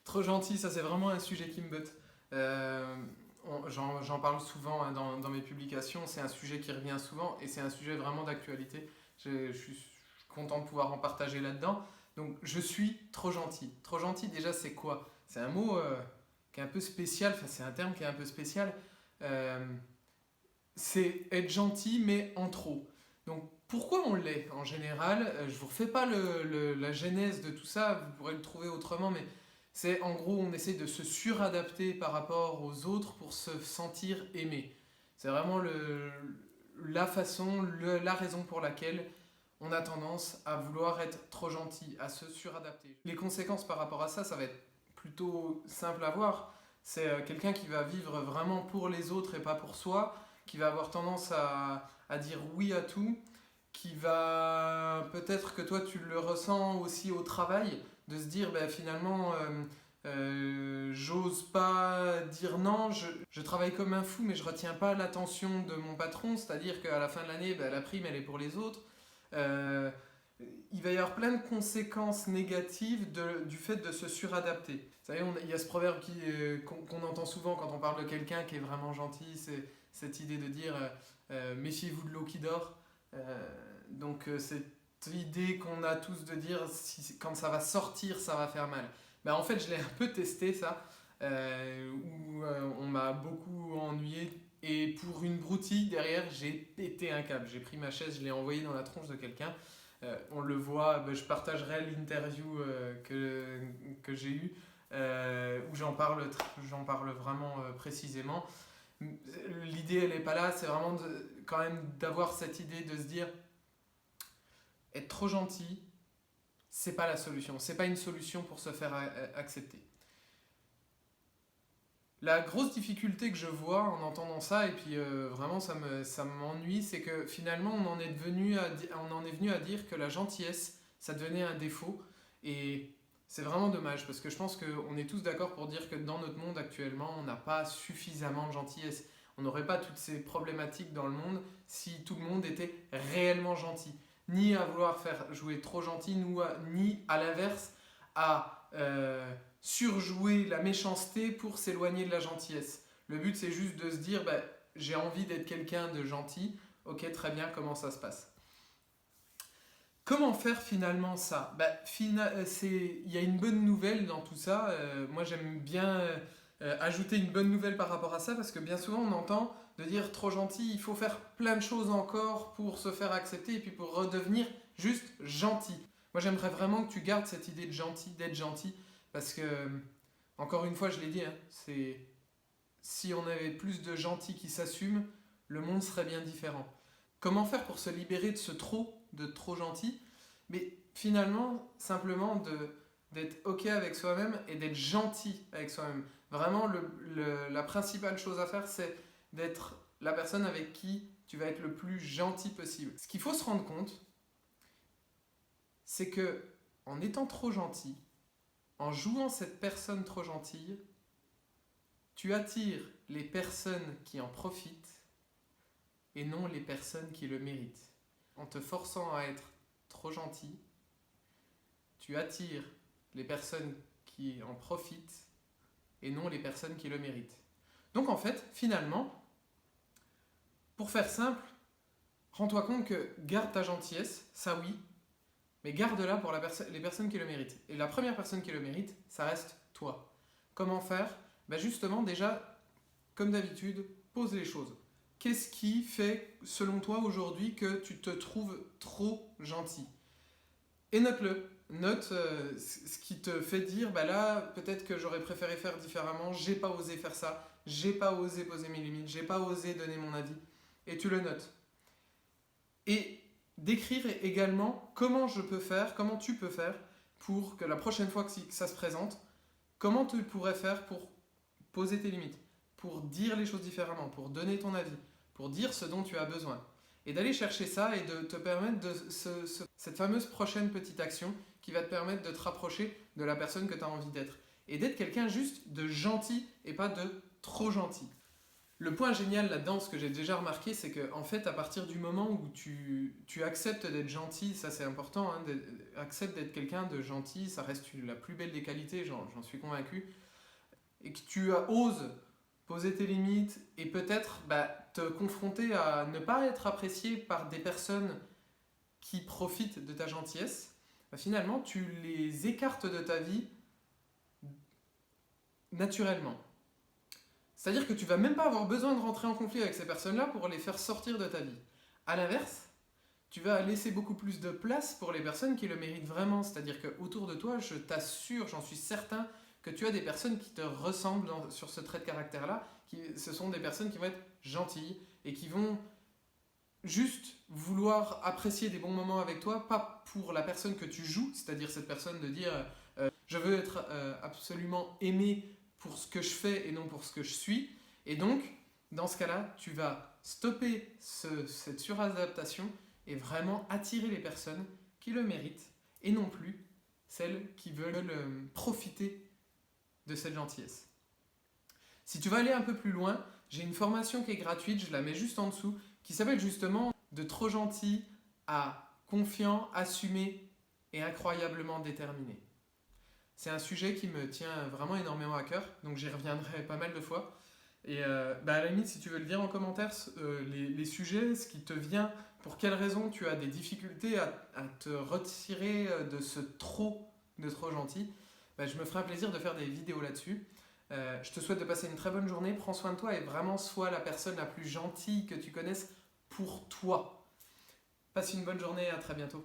Trop gentil, ça c'est vraiment un sujet qui me botte. J'en parle souvent hein, dans mes publications, c'est un sujet qui revient souvent et c'est un sujet vraiment d'actualité. Je suis content de pouvoir en partager là-dedans. Donc je suis trop gentil. Trop gentil déjà c'est quoi? C'est un mot qui est un peu spécial, enfin c'est un terme qui est un peu spécial. Euh, c'est être gentil mais en trop. Donc pourquoi on l'est en général? Je ne vous refais pas la genèse de tout ça, vous pourrez le trouver autrement, mais c'est en gros on essaie de se suradapter par rapport aux autres pour se sentir aimé. C'est vraiment la façon, la raison pour laquelle on a tendance à vouloir être trop gentil, à se suradapter. Les conséquences par rapport à ça, ça va être plutôt simple à voir. C'est quelqu'un qui va vivre vraiment pour les autres et pas pour soi, qui va avoir tendance à dire oui à tout, qui va peut-être que toi tu le ressens aussi au travail, de se dire ben, finalement j'ose pas dire non, je travaille comme un fou mais je retiens pas l'attention de mon patron, c'est-à-dire qu'à la fin de l'année ben, la prime elle est pour les autres. Euh, il va y avoir plein de conséquences négatives du fait de se suradapter. Vous savez, il y a ce proverbe qu'on entend souvent quand on parle de quelqu'un qui est vraiment gentil, c'est cette idée de dire méfiez-vous de l'eau qui dort. Cette idée qu'on a tous de dire quand ça va sortir, ça va faire mal. Ben, en fait, je l'ai un peu testé ça, où on m'a beaucoup ennuyé et pour une broutille derrière, j'ai pété un câble. J'ai pris ma chaise, je l'ai envoyée dans la tronche de quelqu'un. On le voit, ben, je partagerai l'interview que j'ai eue, où j'en parle vraiment précisément. L'idée, elle n'est pas là, c'est vraiment quand même d'avoir cette idée de se dire être trop gentil, c'est pas la solution, c'est pas une solution pour se faire accepter. La grosse difficulté que je vois en entendant ça, et puis vraiment ça m'ennuie, c'est que finalement on en est venu à dire que la gentillesse, ça devenait un défaut. Et c'est vraiment dommage, parce que je pense qu'on est tous d'accord pour dire que dans notre monde actuellement, on n'a pas suffisamment de gentillesse. On n'aurait pas toutes ces problématiques dans le monde si tout le monde était réellement gentil. Ni à vouloir faire jouer trop gentil, ni à l'inverse à surjouer la méchanceté pour s'éloigner de la gentillesse. Le but, c'est juste de se dire, bah, j'ai envie d'être quelqu'un de gentil, ok, très bien, comment ça se passe? Comment faire finalement ça? Bah, il y a une bonne nouvelle dans tout ça. Moi, j'aime bien ajouter une bonne nouvelle par rapport à ça, parce que bien souvent, on entend de dire trop gentil, il faut faire plein de choses encore pour se faire accepter et puis pour redevenir juste gentil. Moi, j'aimerais vraiment que tu gardes cette idée de gentil, d'être gentil, parce que, encore une fois, je l'ai dit, hein, si on avait plus de gentils qui s'assument, le monde serait bien différent. Comment faire pour se libérer de trop gentil? Mais finalement, simplement d'être ok avec soi-même et d'être gentil avec soi-même. Vraiment, la principale chose à faire, c'est d'être la personne avec qui tu vas être le plus gentil possible. Ce qu'il faut se rendre compte, c'est que en étant trop gentil, en jouant cette personne trop gentille, tu attires les personnes qui en profitent et non les personnes qui le méritent. En te forçant à être trop gentil, tu attires les personnes qui en profitent et non les personnes qui le méritent. Donc en fait, finalement, pour faire simple, rends-toi compte que garde ta gentillesse, ça oui, mais garde-la pour les personnes qui le méritent. Et la première personne qui le mérite, ça reste toi. Comment faire? Ben justement, déjà, comme d'habitude, pose les choses. Qu'est-ce qui fait, selon toi, aujourd'hui, que tu te trouves trop gentil? Et note-le. Note ce qui te fait dire, bah là, peut-être que j'aurais préféré faire différemment, j'ai pas osé faire ça, j'ai pas osé poser mes limites, j'ai pas osé donner mon avis. Et tu le notes. Et d'écrire également comment tu peux faire pour que la prochaine fois que ça se présente, comment tu pourrais faire pour poser tes limites, pour dire les choses différemment, pour donner ton avis, pour dire ce dont tu as besoin. Et d'aller chercher ça et de te permettre cette fameuse prochaine petite action qui va te permettre de te rapprocher de la personne que tu as envie d'être. Et d'être quelqu'un juste de gentil et pas de trop gentil. Le point génial là-dedans, ce que j'ai déjà remarqué, c'est que en fait, à partir du moment où tu acceptes d'être gentil, ça c'est important, hein, accepte d'être quelqu'un de gentil, ça reste la plus belle des qualités, j'en suis convaincu, et que tu oses poser tes limites et peut-être te confronter à ne pas être apprécié par des personnes qui profitent de ta gentillesse, finalement, tu les écartes de ta vie naturellement. C'est-à-dire que tu vas même pas avoir besoin de rentrer en conflit avec ces personnes-là pour les faire sortir de ta vie. À l'inverse, tu vas laisser beaucoup plus de place pour les personnes qui le méritent vraiment. C'est-à-dire qu'autour de toi, je t'assure, j'en suis certain, que tu as des personnes qui te ressemblent sur ce trait de caractère-là. Ce sont des personnes qui vont être gentilles et qui vont juste vouloir apprécier des bons moments avec toi, pas pour la personne que tu joues, c'est-à-dire cette personne de dire je veux être absolument aimé pour ce que je fais et non pour ce que je suis. Et donc, dans ce cas-là, tu vas stopper cette suradaptation et vraiment attirer les personnes qui le méritent et non plus celles qui veulent profiter de cette gentillesse. Si tu veux aller un peu plus loin, j'ai une formation qui est gratuite, je la mets juste en dessous, qui s'appelle justement de trop gentil à confiant, assumé et incroyablement déterminé. C'est un sujet qui me tient vraiment énormément à cœur, donc j'y reviendrai pas mal de fois. Et à la limite, si tu veux le dire en commentaire, les sujets, ce qui te vient, pour quelles raisons tu as des difficultés à te retirer de trop gentil, je me ferai un plaisir de faire des vidéos là-dessus. Je te souhaite de passer une très bonne journée, prends soin de toi et vraiment sois la personne la plus gentille que tu connaisses pour toi. Passe une bonne journée, à très bientôt.